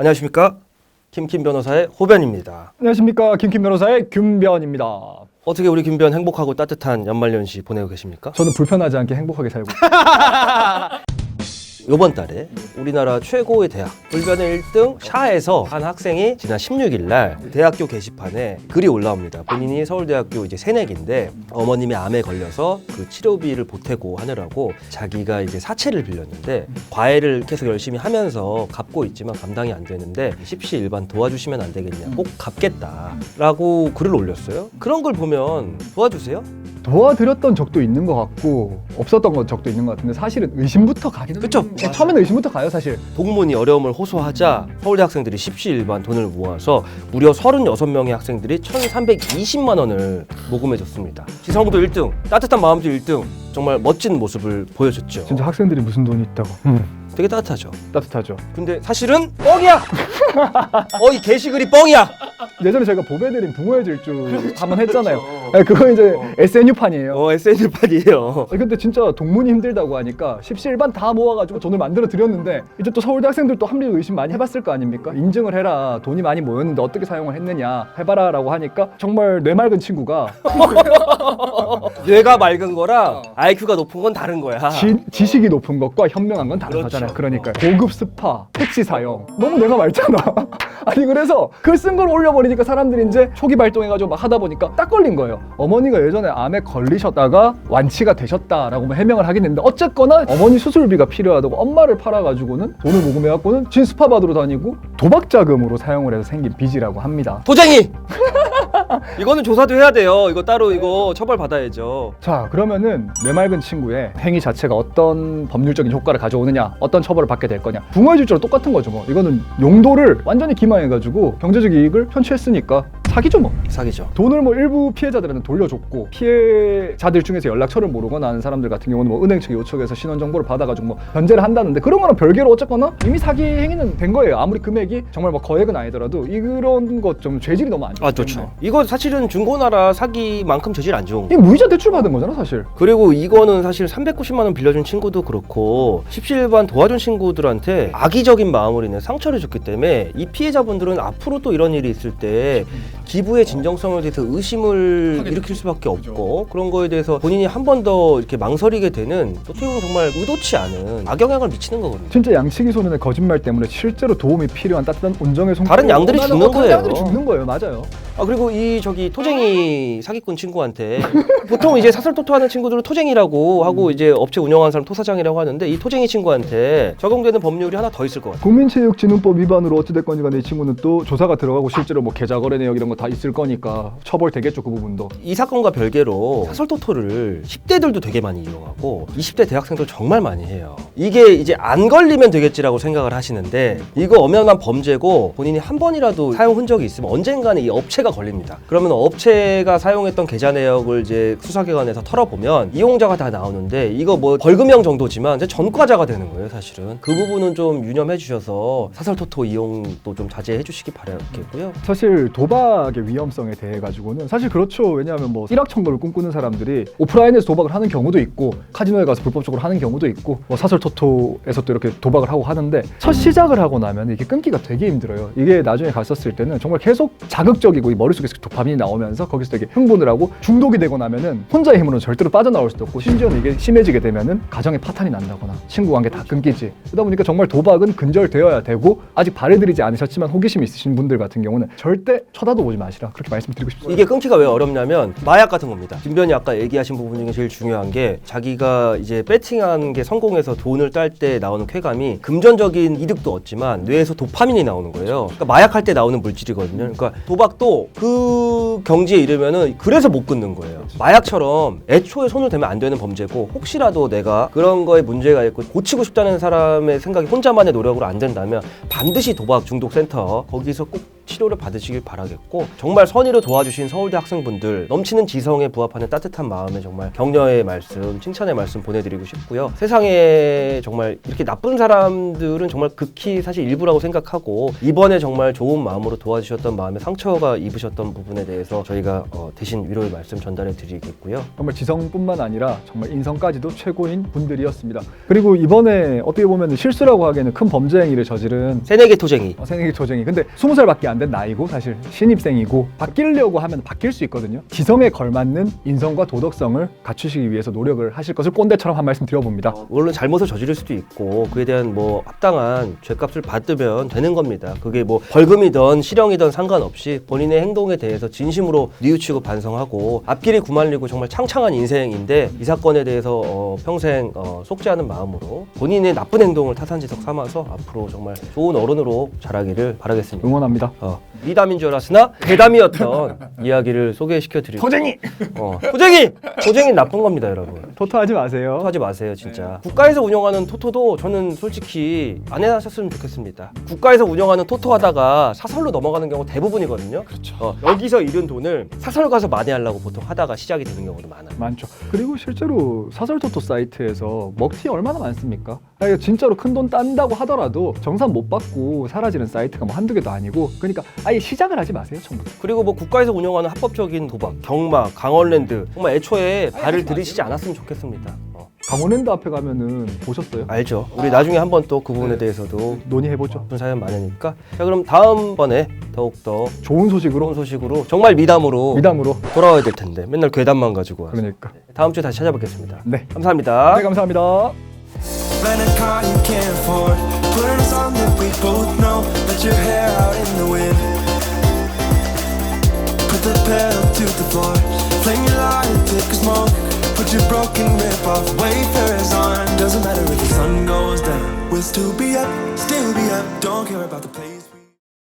안녕하십니까, 김킴 변호사의 호변입니다. 안녕하십니까, 김킴 변호사의 균변입니다. 어떻게 우리 김변 행복하고 따뜻한 연말연시 보내고 계십니까? 저는 불편하지 않게 행복하게 살고 이번 달에 우리나라 최고의 대학 불변의 1등 샤에서 한 학생이 지난 16일 날 대학교 게시판에 글이 올라옵니다. 본인이 서울대학교 이제 새내기인데 어머님이 암에 걸려서 그 치료비를 보태고 하느라고 자기가 이제 사채를 빌렸는데 과외를 계속 열심히 하면서 갚고 있지만 감당이 안 되는데 십시일반 도와주시면 안 되겠냐, 꼭 갚겠다라고 글을 올렸어요. 그런 걸 보면 도와주세요? 도와드렸던 적도 있는 것 같고 없었던 적도 있는 것 같은데 사실은 의심부터 가기는 그쵸? 처음에는 의심부터 가요 사실. 동문이 어려움을 호소하자 서울대 학생들이 십시일반 돈을 모아서 무려 36명의 학생들이 1,320만 원을 모금해줬습니다. 지성도 1등, 따뜻한 마음도 1등, 정말 멋진 모습을 보여줬죠. 진짜 학생들이 무슨 돈이 있다고. 되게 따뜻하죠. 따뜻하죠. 근데 사실은 뻥이야! 이 게시글이 뻥이야! 예전에 제가 보배드린 붕어의 질주 한번 했잖아요. 네, 그거 이제 SNU판이에요. SN판이에요. 근데 진짜 동문이 힘들다고 하니까 십시일반 다 모아가지고 돈을 만들어 드렸는데 이제 또 서울대 학생들도 합리적 의심 많이 해봤을 거 아닙니까? 인증을 해라, 돈이 많이 모였는데 어떻게 사용을 했느냐 해봐라 라고 하니까 정말 뇌맑은 친구가 뇌가 맑은 거랑 IQ가 높은 건 다른 거야. 지식이 높은 것과 현명한 건 다른 그렇죠. 거잖아요. 그러니까 고급 스파, 택시 사용 너무 뇌가 맑잖아. 아니 그래서 글 쓴 걸 올려버리니까 사람들이 이제 초기 발동해가지고 막 하다 보니까 딱 걸린 거예요. 어머니가 예전에 암에 걸리셨다가 완치가 되셨다라고 해명을 하긴 했는데 어쨌거나 어머니 수술비가 필요하다고 엄마를 팔아가지고는 돈을 모금해갖고는 진 스파 받으러 다니고 도박 자금으로 사용을 해서 생긴 빚이라고 합니다. 도쟁이! 이거는 조사도 해야 돼요. 이거 따로 이거 처벌 받아야죠. 자, 그러면은 뇌맑은 친구의 행위 자체가 어떤 법률적인 효과를 가져오느냐, 어떤 처벌을 받게 될 거냐. 붕어의 질주랑 똑같은 거죠. 뭐 이거는 용도를 완전히 기망해가지고 경제적 이익을 편취했으니까 사기죠 뭐. 사기죠. 돈을 뭐 일부 피해자들한테 돌려줬고 피해자들 중에서 연락처를 모르거나 하는 사람들 같은 경우는 뭐 은행 측 요청해서 신원 정보를 받아가지고 뭐 변제를 한다는데 그런 거랑 별개로 어쨌거나 이미 사기 행위는 된 거예요. 아무리 금액이 정말 뭐 거액은 아니더라도 이런 것 좀 죄질이 너무 안 좋기 때문에. 좋죠. 이거 사실은 중고나라 사기만큼 죄질 안 좋은 거. 이 무이자 대출 받은 거잖아 사실. 그리고 이거는 사실 390만 원 빌려준 친구도 그렇고 십시일반 도와준 친구들한테 악의적인 마음으로 인해 상처를 줬기 때문에 이 피해자분들은 앞으로 또 이런 일이 있을 때 기부의 진정성에 대해서 의심을 일으킬 수밖에 없고 그런 거에 대해서 본인이 한 번 더 이렇게 망설이게 되는 어떻게 보면 정말 의도치 않은 악영향을 미치는 거거든요. 진짜 양치기 소년의 거짓말 때문에 실제로 도움이 필요한 따뜻한 온정의 손 다른 양들이 죽는 거예요. 양들이 죽는 거예요. 맞아요. 그리고 이 토쟁이 사기꾼 친구한테 보통 이제 사설토토하는 친구들은 토쟁이라고 하고 이제 업체 운영하는 사람 토사장이라고 하는데 이 토쟁이 친구한테 적용되는 법률이 하나 더 있을 것 같아요. 국민체육진흥법 위반으로 어찌됐건 간에 이 친구는 또 조사가 들어가고 실제로 뭐 계좌 거래 내역 이런 거 다 있을 거니까 처벌되겠죠. 그 부분도. 이 사건과 별개로 사설토토를 10대들도 되게 많이 이용하고 20대 대학생들 정말 많이 해요. 이게 이제 안 걸리면 되겠지라고 생각을 하시는데 이거 엄연한 범죄고 본인이 한 번이라도 사용 흔적이 있으면 언젠가는 이 업체가 걸립니다. 그러면 업체가 사용했던 계좌 내역을 이제 수사기관에서 털어보면 이용자가 다 나오는데 이거 뭐 벌금형 정도지만 이제 전과자가 되는 거예요. 사실은 그 부분은 좀 유념해 주셔서 사설토토 이용도 좀 자제해 주시기 바라겠고요. 사실 도박의 위험성에 대해 가지고는 사실 그렇죠. 왜냐하면 뭐 일확천금을 꿈꾸는 사람들이 오프라인에서 도박을 하는 경우도 있고 카지노에 가서 불법적으로 하는 경우도 있고 뭐 사설토토에서 또 이렇게 도박을 하고 하는데 첫 시작을 하고 나면 이게 끊기가 되게 힘들어요. 이게 나중에 갔었을 때는 정말 계속 자극적이고 이 머릿속에서 도파민이 나오면서 거기서 되게 흥분을 하고 중독이 되고 나면은 혼자의 힘으로는 절대로 빠져나올 수도 없고 심지어는 이게 심해지게 되면은 가정에 파탄이 난다거나 친구 관계 다 끊기지. 그러다 보니까 정말 도박은 근절되어야 되고 아직 발해드리지 않으셨지만 호기심이 있으신 분들 같은 경우는 절대 쳐다도 보지 마시라 그렇게 말씀드리고 싶습니다. 이게 끊기가 왜 어렵냐면 마약 같은 겁니다. 김변이 아까 얘기하신 부분 중에 제일 중요한 게 자기가 이제 배팅한 게 성공해서 돈을 딸 때 나오는 쾌감이 금전적인 이득도 얻지만 뇌에서 도파민이 나오는 거예요. 그러니까 마약할 때 나오는 물질이거든요. 그러니까 도박도 그 경지에 이르면은 그래서 못 끊는 거예요. 마약처럼 애초에 손을 대면 안 되는 범죄고 혹시라도 내가 그런 거에 문제가 있고 고치고 싶다는 사람의 생각이 혼자만의 노력으로 안 된다면 반드시 도박 중독 센터 거기서 꼭 치료를 받으시길 바라겠고 정말 선의로 도와주신 서울대 학생분들 넘치는 지성에 부합하는 따뜻한 마음에 정말 격려의 말씀, 칭찬의 말씀 보내드리고 싶고요. 세상에 정말 이렇게 나쁜 사람들은 정말 극히 사실 일부라고 생각하고 이번에 정말 좋은 마음으로 도와주셨던 마음에 상처가 입으셨던 부분에 대해서 저희가 대신 위로의 말씀 전달해 드리겠고요. 정말 지성뿐만 아니라 정말 인성까지도 최고인 분들이었습니다. 그리고 이번에 어떻게 보면 실수라고 하기에는 큰 범죄 행위를 저지른 새내기 토쟁이. 새내기 토쟁이. 근데 20살밖에 안 된 나이고 사실 신입생이고 바뀌려고 하면 바뀔 수 있거든요. 지성에 걸맞는 인성과 도덕성을 갖추시기 위해서 노력을 하실 것을 꼰대처럼 한 말씀 드려봅니다. 물론 잘못을 저지를 수도 있고 그에 대한 뭐 합당한 죄값을 받으면 되는 겁니다. 그게 뭐 벌금이든 실형이든 상관없이 본인의 행동에 대해서 진심으로 뉘우치고 반성하고 앞길이 구말리고 정말 창창한 인생인데 이 사건에 대해서 평생 속죄하는 마음으로 본인의 나쁜 행동을 타산지석 삼아서 앞으로 정말 좋은 어른으로 자라기를 바라겠습니다. 응원합니다. 미담인 줄 알았으나 대담이었던 이야기를 소개시켜 드리고 토쟁이! 토쟁이 나쁜 겁니다, 여러분. 토토하지 마세요. 하지 마세요, 진짜. 국가에서 운영하는 토토도 저는 솔직히 안 해하셨으면 좋겠습니다. 국가에서 운영하는 토토 하다가 사설로 넘어가는 경우 대부분이거든요. 그렇죠. 여기서 잃은 돈을 사설 가서 만회하려고 보통 하다가 시작이 되는 경우도 많아요. 많죠. 그리고 실제로 사설 토토 사이트에서 먹튀 얼마나 많습니까? 아니, 진짜로 큰 돈 딴다고 하더라도 정산 못 받고 사라지는 사이트가 뭐 한두 개도 아니고 그러니까 아예 시작을 하지 마세요, 처음부터. 그리고 뭐 국가에서 운영하는 합법적인 도박, 경마, 강원랜드 정말 애초에 발을 들이시지 않았으면 좋겠습니다. 강원랜드 앞에 가면은 보셨어요? 알죠. 우리 나중에 한번 또 그 부분에 대해서도 논의해보죠. 바쁜 사연 많으니까. 자, 그럼 다음번에 더욱더 좋은 소식으로 정말 미담으로 돌아와야 될 텐데 맨날 괴담만 가지고 와서. 그러니까 다음 주에 다시 찾아뵙겠습니다. 네, 감사합니다. 네, 감사합니다. Rent a car you can't afford. Put on a song that we both know. Let your hair out in the wind. Put the pedal to the floor. Flame your light, take a smoke. Put your broken rip off. Wayfarers on. Doesn't matter if the sun goes down. We'll still be up, still be up. Don't care about the place.